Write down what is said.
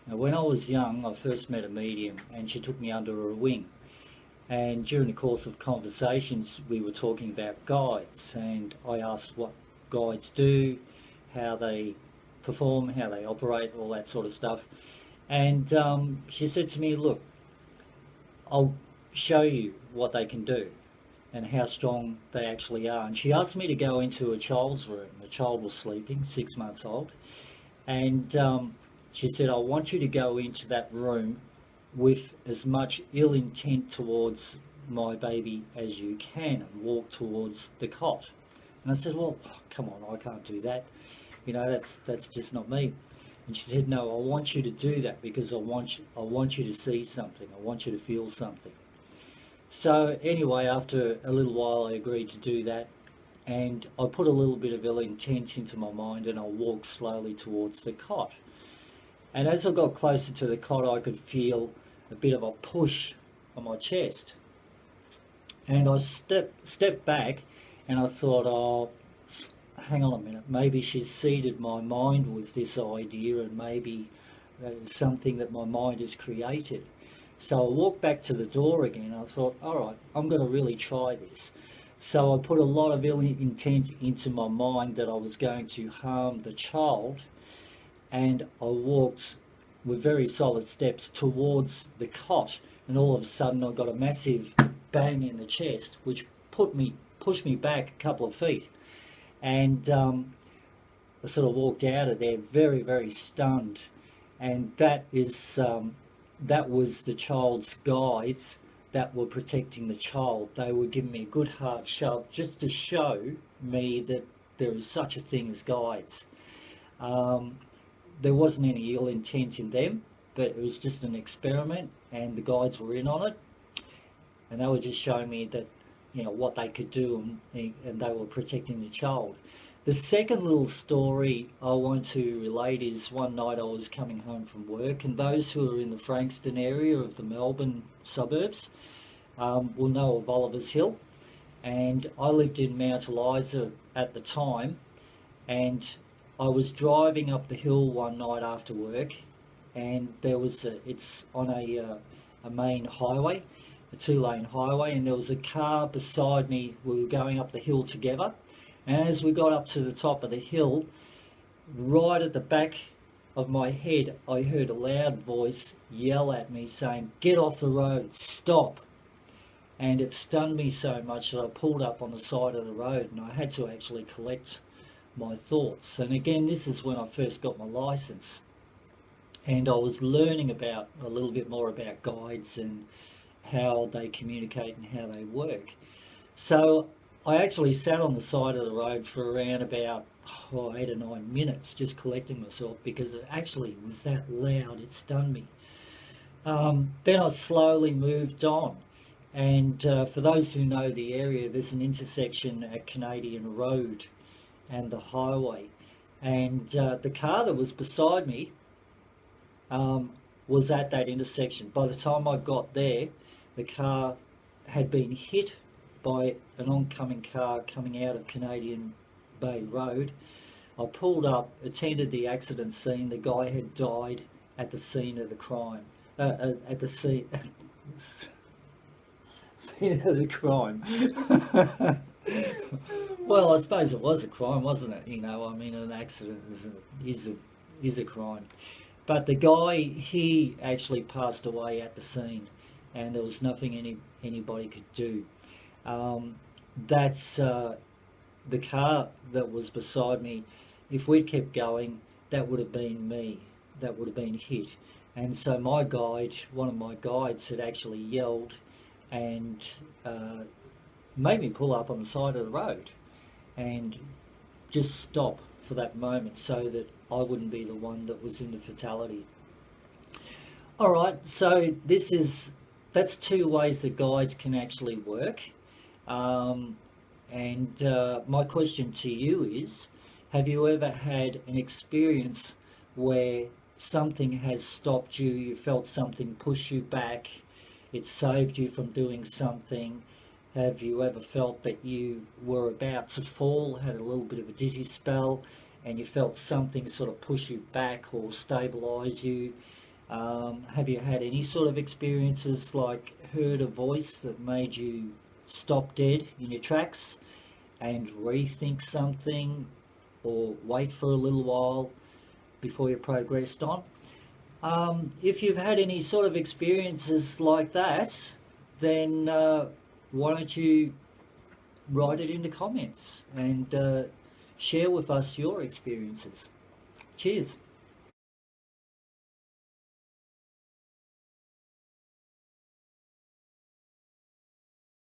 Now, when I was young, I first met a medium and she took me under her wing. And during the course of conversations, we were talking about guides, and I asked what guides do, how they perform, how they operate, all that sort of stuff. And she said to me, look, I'll show you what they can do and how strong they actually are. And she asked me to go into a child's room. The child was sleeping, 6 months old. And she said, I want you to go into that room with as much ill intent towards my baby as you can and walk towards the cot. And I said, well, come on, I can't do that. You know, that's just not me. And she said, no, I want you to do that because I want you to see something. I want you to feel something. So anyway, after a little while, I agreed to do that. And I put a little bit of ill intent into my mind and I walked slowly towards the cot. And as I got closer to the cot, I could feel a bit of a push on my chest. And I stepped back and I thought, oh, hang on a minute, maybe she's seeded my mind with this idea and maybe something that my mind has created. So I walked back to the door again. I thought, all right, I'm going to really try this. So I put a lot of ill intent into my mind that I was going to harm the child, and I walked with very solid steps towards the cot, and all of a sudden I got a massive bang in the chest, which pushed me back a couple of feet. And I sort of walked out of there very, very stunned. And that was the child's guides that were protecting the child. They were giving me a good hard shove just to show me that there is such a thing as guides. There wasn't any ill intent in them, but it was just an experiment and the guides were in on it. And they were just showing me that, you know, what they could do, and they were protecting the child. The second little story I want to relate is one night I was coming home from work, and those who are in the Frankston area of the Melbourne suburbs will know of Oliver's Hill. And I lived in Mount Eliza at the time, and I was driving up the hill one night after work, and it's on a main highway, a 2-lane highway, and there was a car beside me. We were going up the hill together, and as we got up to the top of the hill, right at the back of my head, I heard a loud voice yell at me saying, "Get off the road, stop." And it stunned me so much that I pulled up on the side of the road, and I had to actually collect my thoughts. And again, this is when I first got my license, and I was learning about a little bit more about guides and how they communicate and how they work. So I actually sat on the side of the road for around about 8 or 9 minutes just collecting myself, because it actually was that loud. It stunned me. Then I slowly moved on, and for those who know the area, there's an intersection at Canadian Road and the highway, and the car that was beside me was at that intersection. By the time I got there, the car had been hit by an oncoming car coming out of Canadian Bay Road. I pulled up, attended the accident scene. The guy had died at the scene of the crime. At the scene of the crime. Well, I suppose it was a crime, wasn't it? You know, I mean, an accident is a crime. But the guy, he actually passed away at the scene, and there was nothing anybody could do. That's the car that was beside me. If we'd kept going, that would have been me. That would have been hit. And so my guide, one of my guides, had actually yelled and made me pull up on the side of the road and just stop for that moment so that I wouldn't be the one that was in the fatality. All right, so that's 2 ways that guides can actually work. And my question to you is, have you ever had an experience where something has stopped you, you felt something push you back, it saved you from doing something? Have you ever felt that you were about to fall, had a little bit of a dizzy spell, and you felt something sort of push you back or stabilise you? Have you had any sort of experiences like heard a voice that made you stop dead in your tracks and rethink something or wait for a little while before you progressed on? If you've had any sort of experiences like that, then why don't you write it in the comments and share with us your experiences. Cheers.